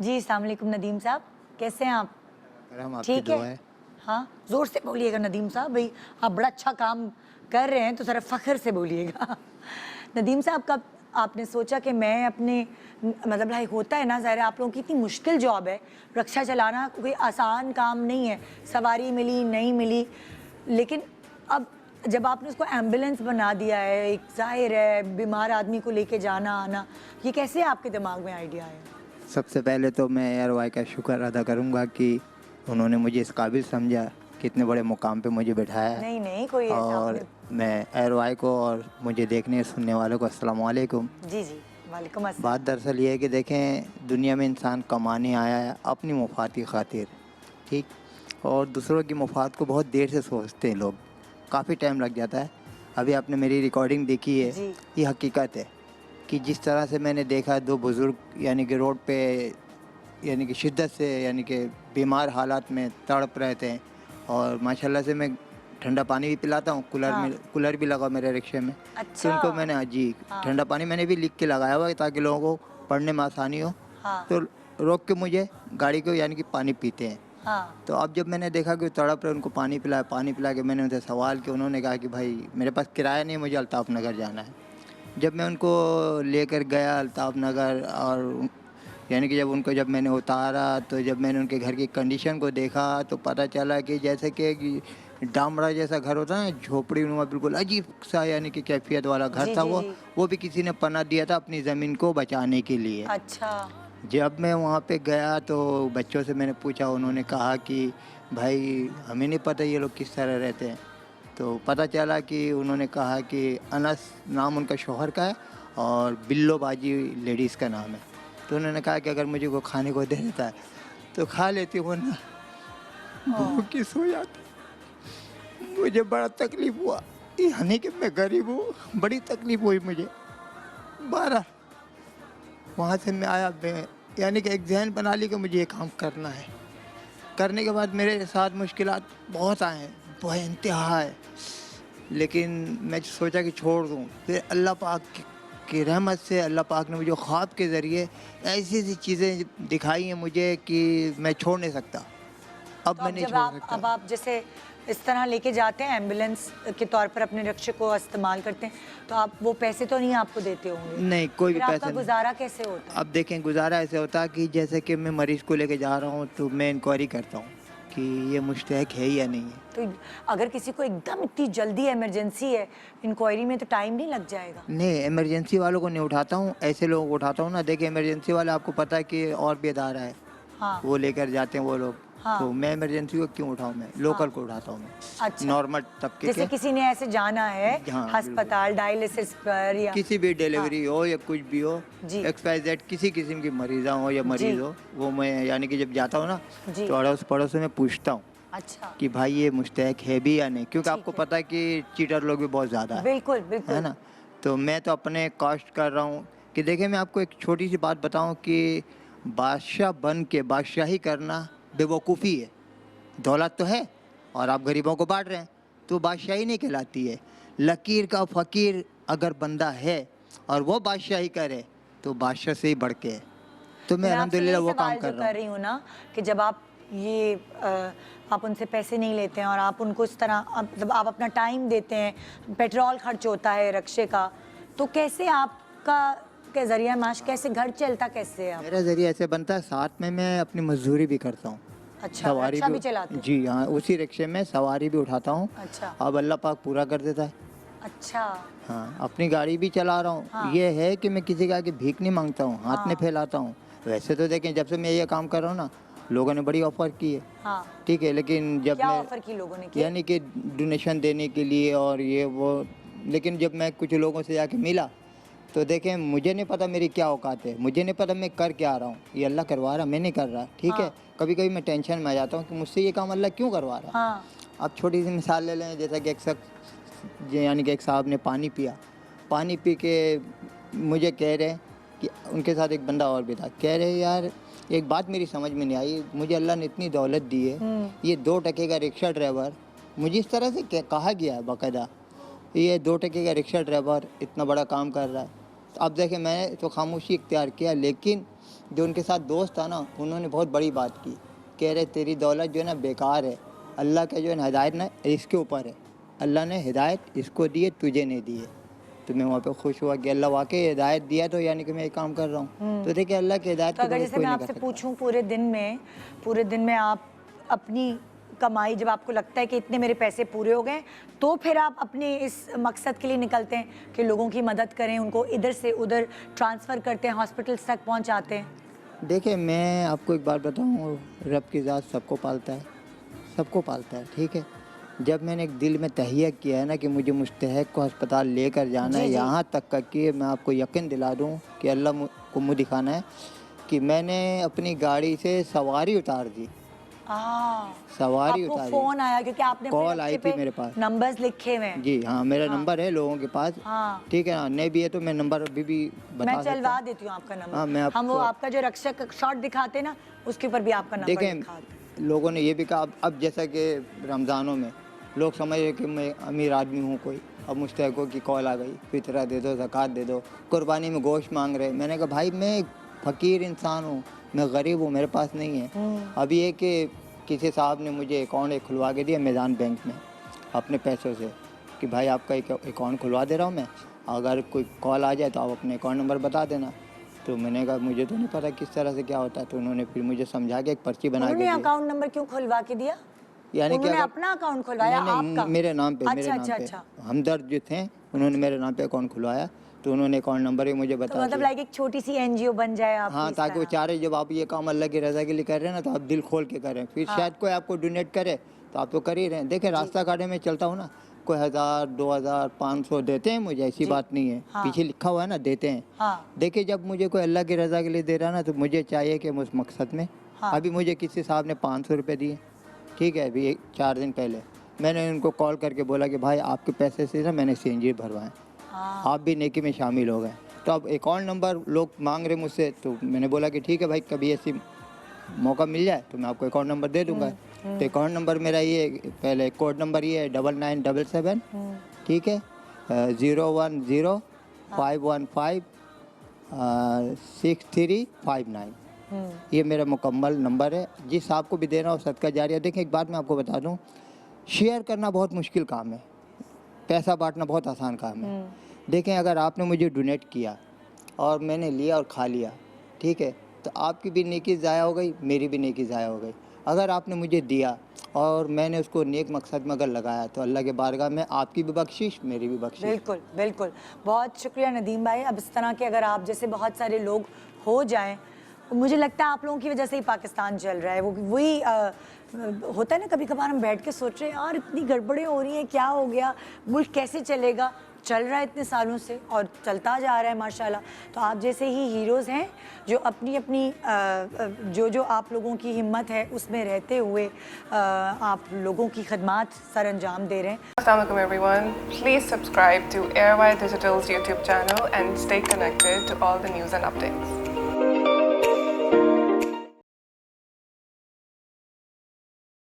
जी, अस्सलाम वालेकुम नदीम साहब, कैसे हैं आप? हम आपकी ठीक दुआ है? है। हाँ, ज़ोर से बोलिएगा नदीम साहब, भई आप बड़ा अच्छा काम कर रहे हैं, तो ज़रा फ़ख्र से बोलिएगा। नदीम साहब, कब आपने सोचा कि मैं अपने मतलब भाई होता है ना, ज़ाहिर है आप लोगों की इतनी मुश्किल जॉब है, रिक्शा चलाना कोई आसान काम नहीं है, सवारी मिली, नहीं मिली, लेकिन अब जब आपने उसको एम्बुलेंस बना दिया है, एक ज़ाहिर है बीमार आदमी को लेके जाना आना, ये कैसे आपके दिमाग में आइडिया आया? सबसे पहले तो मैं एयरवाई का शुक्र अदा करूँगा कि उन्होंने मुझे इस काबिल समझा कि इतने बड़े मुकाम पे मुझे बिठाया है। नहीं, नहीं, कोई ऐसा और आपने मैं एयरवाई को और मुझे देखने सुनने वालों को अस्सलाम वालेकुम। जी, जी, वालेकुम बात अस्सलाम। दरअसल ये है कि देखें, दुनिया में इंसान कमाने आया है अपनी मुफाद की खातिर, ठीक? और दूसरों की मुफाद को बहुत देर से सोचते हैं लोग, काफ़ी टाइम लग जाता है। अभी आपने मेरी रिकॉर्डिंग देखी है, जी, ये हकीकत है कि जिस तरह से मैंने देखा 2 बुज़ुर्ग यानी कि रोड पे यानी कि शिद्दत से यानी कि बीमार हालात में तड़प रहे थे, और माशाल्लाह से मैं ठंडा पानी भी पिलाता हूँ, हाँ, कूलर भी लगा मेरे रिक्शे में। तो अच्छा, उनको मैंने हाँ जी, हाँ, ठंडा पानी मैंने भी लिख के लगाया हुआ है ताकि लोगों को पढ़ने में आसानी हो। हाँ, तो रोक के मुझे गाड़ी को यानी कि पानी पीते हैं। हाँ, तो अब जब मैंने देखा कि वो तड़प रहे, उनको पानी पिला के मैंने उनसे सवाल किया, उन्होंने कहा कि भाई मेरे पास किराया नहीं है, मुझे अल्ताफ़ नगर जाना है। जब मैं उनको लेकर गया अल्ताफ़ नगर, और यानी कि जब मैंने उतारा, तो जब मैंने उनके घर की कंडीशन को देखा तो पता चला कि जैसे कि डामरा जैसा घर होता है ना, झोपड़ी-नुमा बिल्कुल अजीब-सा यानी कि कैफ़ियत वाला घर जी, था जी, वो। जी, वो भी किसी ने पनाह दिया था अपनी ज़मीन को बचाने के लिए। अच्छा, जब मैं वहाँ पे गया तो बच्चों से मैंने पूछा, उन्होंने कहा कि भाई हमें नहीं पता ये लोग किस तरह रहते हैं। तो पता चला कि उन्होंने कहा कि अनस नाम उनका शौहर का है और बिल्लो बाजी लेडीज़ का नाम है। तो उन्होंने कहा कि अगर मुझे वो खाने को दे देता है तो खा लेती हूँ, वरना ओह! भूख ही सो जाती। मुझे बड़ा तकलीफ़ हुआ, यानी कि मैं गरीब हूँ, बड़ी तकलीफ़ हुई मुझे। बहरहाल वहाँ से मैं आया, मैं यानी कि एक ज़हन बना ली कि मुझे ये काम करना है। करने के बाद मेरे साथ मुश्किलात बहुत आए हैं, बेइंतहा है। लेकिन मैं सोचा कि छोड़ दूँ, फिर अल्लाह पाक की रहमत से अल्लाह पाक ने मुझे ख्वाब के ज़रिए ऐसी-ऐसी चीज़ें दिखाई हैं मुझे कि मैं छोड़ नहीं सकता। अब तो मैं अब नहीं जब छोड़ आप सकता। अब आप जैसे इस तरह लेके जाते हैं एम्बुलेंस के तौर पर अपने रिक्शे को इस्तेमाल करते हैं, तो आप वो पैसे तो नहीं आपको देते होंगे? नहीं, तो कोई भी फिर आपका पैसे नहीं। गुज़ारा कैसे होता है? अब देखें, गुज़ारा ऐसे होता है कि जैसे कि मैं मरीज़ को लेके जा रहा हूँ तो मैं इंक्वायरी करता हूँ कि ये मुस्तहक है या नहीं है। तो अगर किसी को एकदम इतनी जल्दी इमरजेंसी है, इंक्वायरी में तो टाइम नहीं लग जाएगा? नहीं, इमरजेंसी वालों को नहीं उठाता हूँ, ऐसे लोगों को उठाता हूँ ना। देखिए, इमरजेंसी वाले आपको पता है कि और भी अदारा है, हाँ, वो लेकर जाते हैं वो लोग। तो हाँ, मैं इमरजेंसी को क्यों उठाऊँ, मैं हाँ, लोकल को उठाता हूँ मैं, अच्छा। नॉर्मल तबके जैसे के। किसी ने ऐसे जाना है हाँ, बिल्कुल। अस्पताल डायलिसिस पर या किसी भी हाँ, डिलीवरी हो या कुछ भी हो, जी, XYZ किसी किस्म की मरीज़ा हो या जी, मरीज़ हो, वो मैं यानी कि जब जाता हूँ ना, जी, तो अड़ोस-पड़ोस में पूछता हूँ अच्छा, कि भाई ये मुस्तहक है भी या नहीं? क्योंकि आपको ठीक है। पता है कि चीटर लोग भी बहुत ज़्यादा बिल्कुल, है बिल्कुल। ना? तो मैं तो अपने कॉस्ट कर रहा हूँ कि देखिए, मैं आपको एक छोटी-सी बात बताऊँ कि बादशाह बन के बादशाही करना बेवकूफ़ी है। दौलत तो है और आप गरीबों को बाँट रहे हैं, तो बादशाही नहीं कहलाती है। लकीर का फ़कीर अगर बंदा है और वो बादशाही करे, तो बादशाह से ही बढ़ के है। तो तो मैं मैं आपसे अल्हम्दुलिल्लाह यही वो काम सवाल जो कर रहा कर हूँ। रही हूँ ना कि जब आप ये आप उनसे पैसे नहीं लेते हैं और आप उनको इस तरह मतलब आप अपना टाइम देते हैं, पेट्रोल खर्च होता है रिक्शे का, तो कैसे आपका के ज़रिया माश कैसे घर चलता कैसे है आप? मेरा ज़रिया ऐसे बनता है, साथ में मैं अपनी मज़दूरी भी करता हूँ। अच्छा, सवारी रिक्शा भी भी चलाते हैं? जी हाँ, उसी रिक्शे में सवारी भी उठाता हूँ। अच्छा, अब अल्लाह पाक पूरा कर देता है। अच्छा, हाँ, अपनी गाड़ी भी चला रहा हूँ। हाँ, ये है कि मैं किसी के आगे भीख नहीं माँगता हूँ, हाथ नहीं हाँ, फैलाता हूँ। वैसे तो देखें, जब से मैं ये काम कर रहा हूँ ना, लोगों ने बड़ी ऑफ़र की है, हाँ। ठीक है? लेकिन जब क्या मैं ऑफ़र की लोगों ने की? यानी कि डोनेशन देने के लिए और ये वो, लेकिन जब मैं कुछ लोगों से जाके मिला, तो देखें, मुझे नहीं पता मेरी क्या औकात है, मुझे नहीं पता मैं कर क्या रहा हूँ। ये अल्लाह करवा रहा, मैं नहीं कर रहा, ठीक है? हाँ, कभी-कभी मैं टेंशन में आ जाता हूँ कि मुझसे ये काम अल्लाह क्यों करवा रहा है? हाँ, अब छोटी-सी मिसाल ले लें, जैसा कि एक शख्स यानी कि एक साहब ने पानी पिया, पानी पी के मुझे कह रहे हैं कि उनके साथ एक बंदा और भी था, कह रहे यार, एक बात मेरी समझ में नहीं आई, मुझे अल्लाह ने इतनी दौलत दी है, हुँ, ये 2 टके का रिक्शा ड्राइवर, मुझे इस तरह से कहा गया है बाकायदा, ये 2 टके का रिक्शा ड्राइवर इतना बड़ा काम कर रहा है। तो अब देखिए, मैंने तो खामोशी इख्तियार किया, लेकिन जो उनके साथ दोस्त था ना, उन्होंने बहुत बड़ी बात की, कह रहे तेरी दौलत जो है ना बेकार है, अल्लाह का जो है ना हिदायत ना इसके ऊपर है, अल्लाह ने हिदायत इसको दी है, तुझे नहीं दी है। तो मैं वहाँ पे खुश हुआ कि अल्लाह वाकई हिदायत दिया, तो यानी कि मैं ये काम कर रहा हूँ। तो देखिए अल्लाह की हिदायत तो के अगर बगैर जैसे कोई मैं नहीं कर आपसे सकता। पूछूं पूरे दिन में आप अपनी कमाई, जब आपको लगता है कि इतने मेरे पैसे पूरे हो गए, तो फिर आप अपने इस मकसद के लिए निकलते हैं कि लोगों की मदद करें, उनको इधर से उधर ट्रांसफ़र करते हैं, हॉस्पिटल्स तक पहुंचाते हैं? देखिए मैं आपको एक बात बताऊँ, रब की ज़ात सबको पालता है, सबको पालता है, ठीक है। जब मैंने एक दिल में तहैया किया है ना कि मुझे मुस्तहक को अस्पताल लेकर जाना जी, है, जी। यहाँ तक का कि मैं आपको यकीन दिला दूँ कि अल्लाह को मुँह दिखाना है कि मैंने अपनी गाड़ी से सवारी उतार दी, हाँ, सवारी आपको उतारी, फ़ोन आया क्योंकि आपने अपने कॉल आई रस्ते थी पे मेरे पास। नंबर्स लिखे हुए हैं। जी हाँ, मेरा हाँ। नंबर है लोगों के पास, हाँ। ठीक है ना, नहीं भी है तो मैं नंबर अभी भी बता मैं सकता चलवा हूँ। देती हूँ आपका हाँ, नंबर। मैं हम वो आपको आपका जो रक्षक शॉट दिखाते ना, उसके ऊपर भी आपका नंबर देखें, लिखा होता है। लोगों ने ये भी कहा अब जैसा कि रमज़ानों में लोग समझ रहे कि मैं अमीर आदमी हूँ कोई, अब मुस्तहकों की कॉल आ गई, फितरा दे दो, ज़कात दे दो, कुर्बानी में गोश्त मांग रहे। मैंने कहा भाई मैं एक फ़कीर इंसान हूँ, मैं गरीब हूँ, मेरे पास नहीं है। अभी ये कि किसी साहब ने मुझे अकाउंट एक खुलवा के दिया मैदान बैंक में अपने पैसों से, कि भाई आपका एक अकाउंट खुलवा दे रहा हूँ मैं, अगर कोई कॉल आ जाए तो आप अपने अकाउंट नंबर बता देना। तो मैंने कहा मुझे तो नहीं पता किस तरह से क्या होता है, तो उन्होंने फिर मुझे समझा के एक पर्ची बना के उन्होंने दी। अकाउंट नंबर क्यों खुलवा के दिया? यानी कि उन्होंने अगर अपना अकाउंट खुलवाया, नहीं आपका? मेरे नाम पे, मेरे अच्छा, नाम अच्छा, पे अच्छा। हमदर्द जो थे उन्होंने मेरे नाम पे अकाउंट खुलवाया, तो उन्होंने अकाउंट नंबर ही मुझे तो बता मतलब दिया। लाइक एक छोटी सी एनजीओ बन जाए आपकी हाँ, इस ताकि वो तरह। चाह रहे जब आप ये काम अल्लाह की रज़ा के लिए कर रहे हैं ना, तो आप दिल खोल के करें, फिर हाँ। शायद कोई आपको डोनेट करे तो आप तो कर ही रहे हैं। देखिए रास्ता काटे में चलता हूँ ना, कोई 1000, 2000, 500 देते हैं मुझे, ऐसी जी। बात नहीं है, हाँ। पीछे लिखा हुआ है ना देते हैं। हाँ। देखिए जब मुझे कोई अल्लाह की रज़ा के लिए दे रहा है ना, तो मुझे चाहिए कि मैं उस मकसद में, हाँ। अभी मुझे किसी साहब ने 500 रुपये दिए, ठीक है, अभी 4 दिन पहले मैंने उनको कॉल करके बोला कि भाई आपके पैसे से ना मैंने सीएनजी भरवाएं, हाँ। आप भी नेकी में शामिल हो गए। तो अब अकाउंट नंबर लोग मांग रहे मुझसे, तो मैंने बोला कि ठीक है भाई, कभी ऐसी मौका मिल जाए तो मैं आपको अकाउंट नंबर दे दूंगा। तो अकाउंट नंबर मेरा ये पहले कोड नंबर ये है 9977, ठीक है, 010-515-6359, ये मेरा मुकम्मल नंबर है। जिस आपको भी देना हो सदका जारिया। देखें एक बात मैं आपको बता दूं, शेयर करना बहुत मुश्किल काम है, पैसा बांटना बहुत आसान काम है। देखें अगर आपने मुझे डोनेट किया और मैंने लिया और खा लिया, ठीक है, तो आपकी भी नेकी ज़ाया हो गई, मेरी भी नेकी ज़ाया हो गई। अगर आपने मुझे दिया और मैंने उसको नेक मकसद में अगर लगाया, तो अल्लाह के बारगाह में आपकी भी बख्शिश, मेरी भी बख्शिश। बिल्कुल, बिल्कुल। बहुत शुक्रिया नदीम भाई। अब इस तरह के अगर आप जैसे बहुत सारे लोग हो जाएँ, मुझे लगता है आप लोगों की वजह से ही पाकिस्तान चल रहा है। वो वही होता है ना, कभी-कभार हम बैठ के सोच रहे हैं यार इतनी गड़बड़ें हो रही हैं, क्या हो गया? मुल्क कैसे चलेगा? चल रहा है इतने सालों से और चलता जा रहा है माशाल्लाह। तो आप जैसे ही हीरोज़ हैं जो अपनी-अपनी जो आप लोगों की हिम्मत है उसमें रहते हुए आप लोगों की खिदमत सरअंजाम दे रहे हैं। Assalamualaikum everyone. Please subscribe to Airwire Digital's YouTube channel and stay connected to all the news and updates.